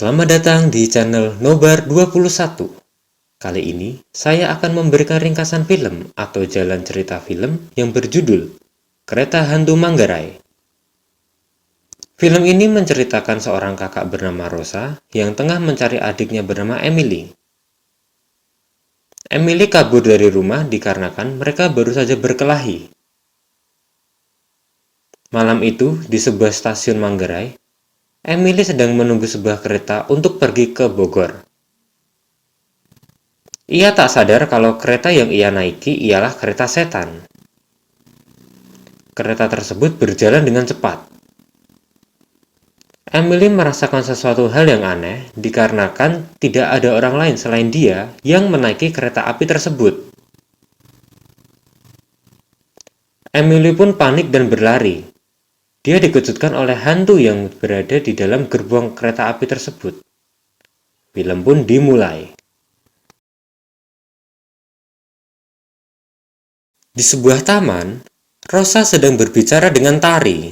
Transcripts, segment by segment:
Selamat datang di channel Nobar 21. Kali ini, saya akan memberikan ringkasan film atau jalan cerita film yang berjudul Kereta Hantu Manggarai. Film ini menceritakan seorang kakak bernama Rosa yang tengah mencari adiknya bernama Emily. Emily kabur dari rumah dikarenakan mereka baru saja berkelahi. Malam itu, di sebuah stasiun Manggarai, Emily sedang menunggu sebuah kereta untuk pergi ke Bogor. Ia tak sadar kalau kereta yang ia naiki ialah kereta setan. Kereta tersebut berjalan dengan cepat. Emily merasakan sesuatu hal yang aneh dikarenakan tidak ada orang lain selain dia yang menaiki kereta api tersebut. Emily pun panik dan berlari. Dia dikejutkan oleh hantu yang berada di dalam gerbong kereta api tersebut. Film pun dimulai. Di sebuah taman, Rosa sedang berbicara dengan Tari.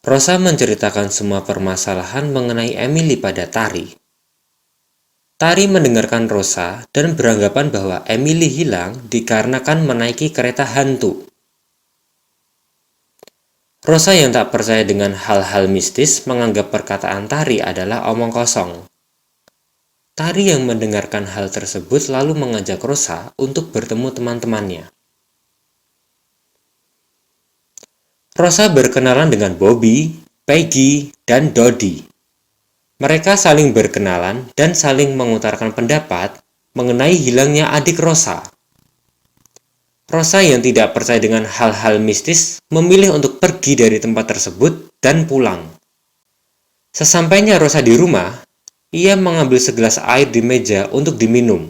Rosa menceritakan semua permasalahan mengenai Emily pada Tari. Tari mendengarkan Rosa dan beranggapan bahwa Emily hilang dikarenakan menaiki kereta hantu. Rosa yang tak percaya dengan hal-hal mistis menganggap perkataan Tari adalah omong kosong. Tari yang mendengarkan hal tersebut lalu mengajak Rosa untuk bertemu teman-temannya. Rosa berkenalan dengan Bobby, Peggy, dan Dodi. Mereka saling berkenalan dan saling mengutarakan pendapat mengenai hilangnya adik Rosa. Rosa yang tidak percaya dengan hal-hal mistis memilih untuk pergi dari tempat tersebut dan pulang. Sesampainya Rosa di rumah, ia mengambil segelas air di meja untuk diminum.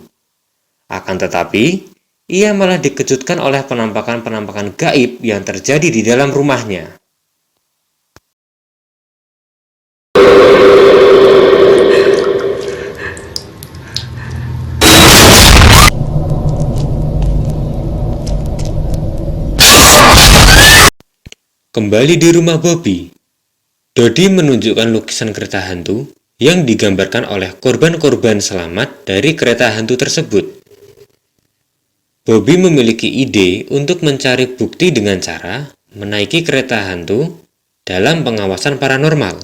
Akan tetapi, ia malah dikejutkan oleh penampakan-penampakan gaib yang terjadi di dalam rumahnya. Kembali di rumah Bobby, Dodi menunjukkan lukisan kereta hantu yang digambarkan oleh korban-korban selamat dari kereta hantu tersebut. Bobby memiliki ide untuk mencari bukti dengan cara menaiki kereta hantu dalam pengawasan paranormal.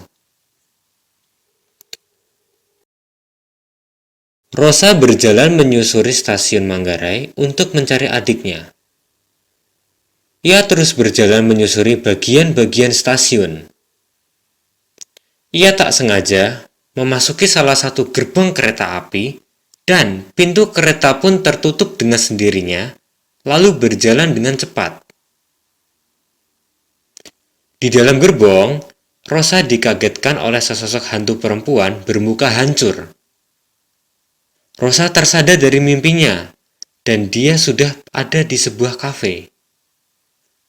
Rosa berjalan menyusuri stasiun Manggarai untuk mencari adiknya. Ia terus berjalan menyusuri bagian-bagian stasiun. Ia tak sengaja memasuki salah satu gerbong kereta api dan pintu kereta pun tertutup dengan sendirinya, lalu berjalan dengan cepat. Di dalam gerbong, Rosa dikagetkan oleh sesosok hantu perempuan bermuka hancur. Rosa tersadar dari mimpinya, dan dia sudah ada di sebuah kafe.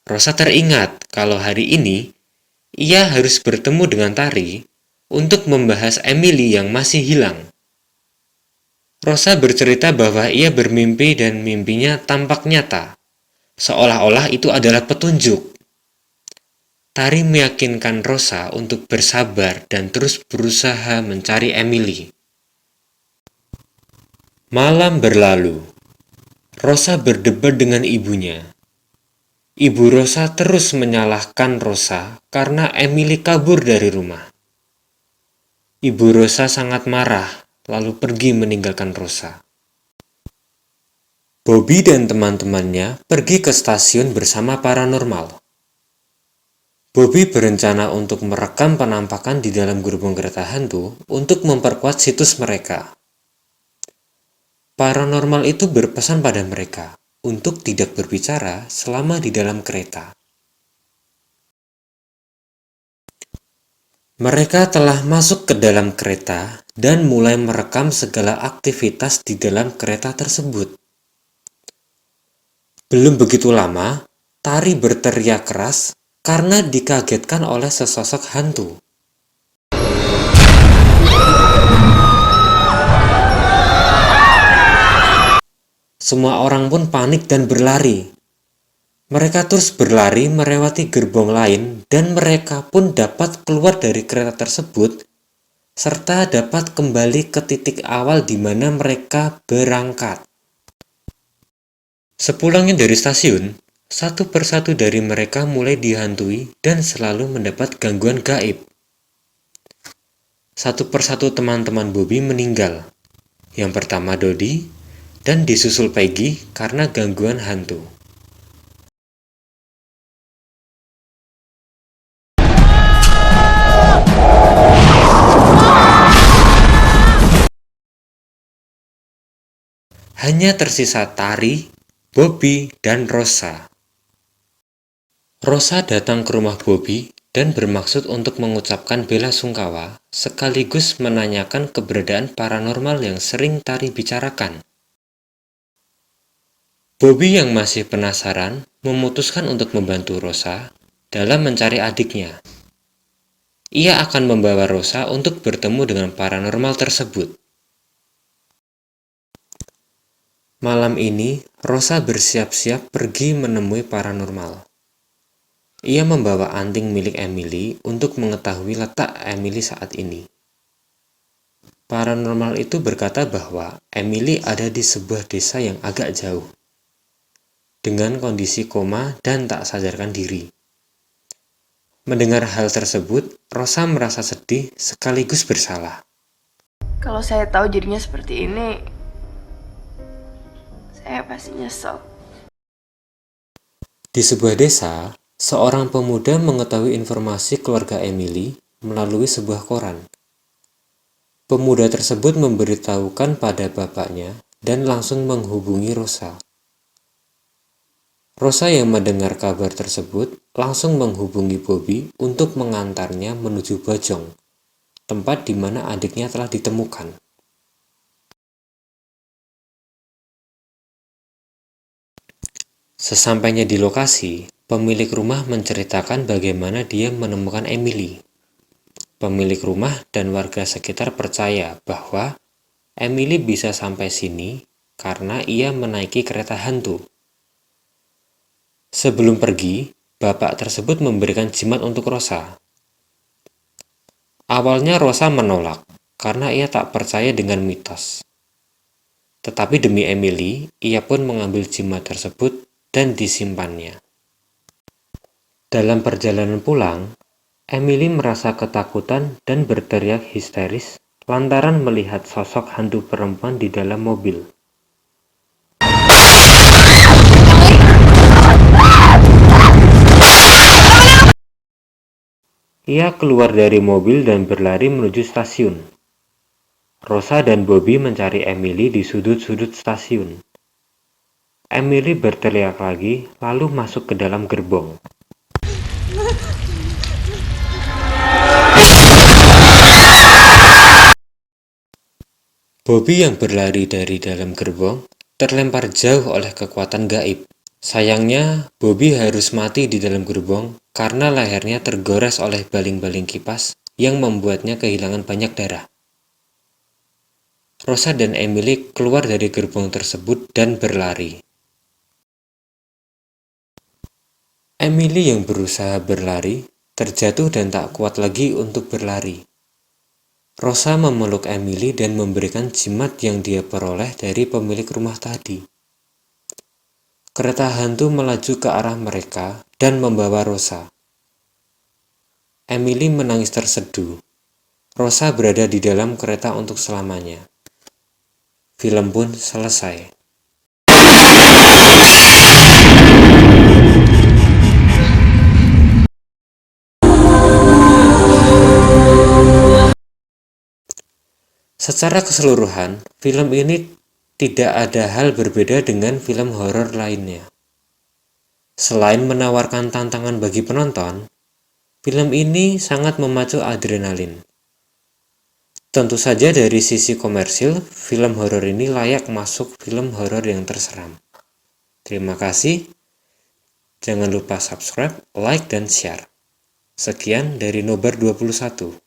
Rosa teringat kalau hari ini ia harus bertemu dengan Tari untuk membahas Emily yang masih hilang. Rosa bercerita bahwa ia bermimpi dan mimpinya tampak nyata, seolah-olah itu adalah petunjuk. Tari meyakinkan Rosa untuk bersabar dan terus berusaha mencari Emily. Malam berlalu. Rosa berdebat dengan ibunya. Ibu Rosa terus menyalahkan Rosa karena Emily kabur dari rumah. Ibu Rosa sangat marah, lalu pergi meninggalkan Rosa. Bobby dan teman-temannya pergi ke stasiun bersama paranormal. Bobby berencana untuk merekam penampakan di dalam gerbong kereta hantu untuk memperkuat situs mereka. Paranormal itu berpesan pada mereka untuk tidak berbicara selama di dalam kereta. Mereka telah masuk ke dalam kereta dan mulai merekam segala aktivitas di dalam kereta tersebut. Belum begitu lama, Tari berteriak keras karena dikagetkan oleh sesosok hantu. Semua orang pun panik dan berlari. Mereka terus berlari melewati gerbong lain dan mereka pun dapat keluar dari kereta tersebut serta dapat kembali ke titik awal di mana mereka berangkat. Sepulangnya dari stasiun, satu persatu dari mereka mulai dihantui dan selalu mendapat gangguan gaib. Satu persatu teman-teman Bobby meninggal. Yang pertama Dodi, dan disusul Peggy karena gangguan hantu. Hanya tersisa Tari, Bobby, dan Rosa. Rosa datang ke rumah Bobby dan bermaksud untuk mengucapkan bela sungkawa sekaligus menanyakan keberadaan paranormal yang sering Tari bicarakan. Bobby yang masih penasaran memutuskan untuk membantu Rosa dalam mencari adiknya. Ia akan membawa Rosa untuk bertemu dengan paranormal tersebut. Malam ini, Rosa bersiap-siap pergi menemui paranormal. Ia membawa anting milik Emily untuk mengetahui letak Emily saat ini. Paranormal itu berkata bahwa Emily ada di sebuah desa yang agak jauh, dengan kondisi koma dan tak sadarkan diri. Mendengar hal tersebut, Rosa merasa sedih sekaligus bersalah. Kalau saya tahu jadinya seperti ini, saya pasti nyesel. Di sebuah desa, seorang pemuda mengetahui informasi keluarga Emily melalui sebuah koran. Pemuda tersebut memberitahukan pada bapaknya dan langsung menghubungi Rosa. Rosa yang mendengar kabar tersebut langsung menghubungi Bobby untuk mengantarnya menuju Bojong, tempat di mana adiknya telah ditemukan. Sesampainya di lokasi, pemilik rumah menceritakan bagaimana dia menemukan Emily. Pemilik rumah dan warga sekitar percaya bahwa Emily bisa sampai sini karena ia menaiki kereta hantu. Sebelum pergi, bapak tersebut memberikan jimat untuk Rosa. Awalnya Rosa menolak karena ia tak percaya dengan mitos. Tetapi demi Emily, ia pun mengambil jimat tersebut dan disimpannya. Dalam perjalanan pulang, Emily merasa ketakutan dan berteriak histeris lantaran melihat sosok hantu perempuan di dalam mobil. Ia keluar dari mobil dan berlari menuju stasiun. Rosa dan Bobby mencari Emily di sudut-sudut stasiun. Emily berteriak lagi, lalu masuk ke dalam gerbong. Bobby yang berlari dari dalam gerbong terlempar jauh oleh kekuatan gaib. Sayangnya, Bobby harus mati di dalam gerbong karena lehernya tergores oleh baling-baling kipas yang membuatnya kehilangan banyak darah. Rosa dan Emily keluar dari gerbong tersebut dan berlari. Emily yang berusaha berlari terjatuh dan tak kuat lagi untuk berlari. Rosa memeluk Emily dan memberikan jimat yang dia peroleh dari pemilik rumah tadi. Kereta hantu melaju ke arah mereka dan membawa Rosa. Emily menangis terseduh. Rosa berada di dalam kereta untuk selamanya. Film pun selesai. Secara keseluruhan, film ini tidak ada hal berbeda dengan film horor lainnya. Selain menawarkan tantangan bagi penonton, film ini sangat memacu adrenalin. Tentu saja dari sisi komersil, film horor ini layak masuk film horor yang terseram. Terima kasih. Jangan lupa subscribe, like, dan share. Sekian dari Nobar 21.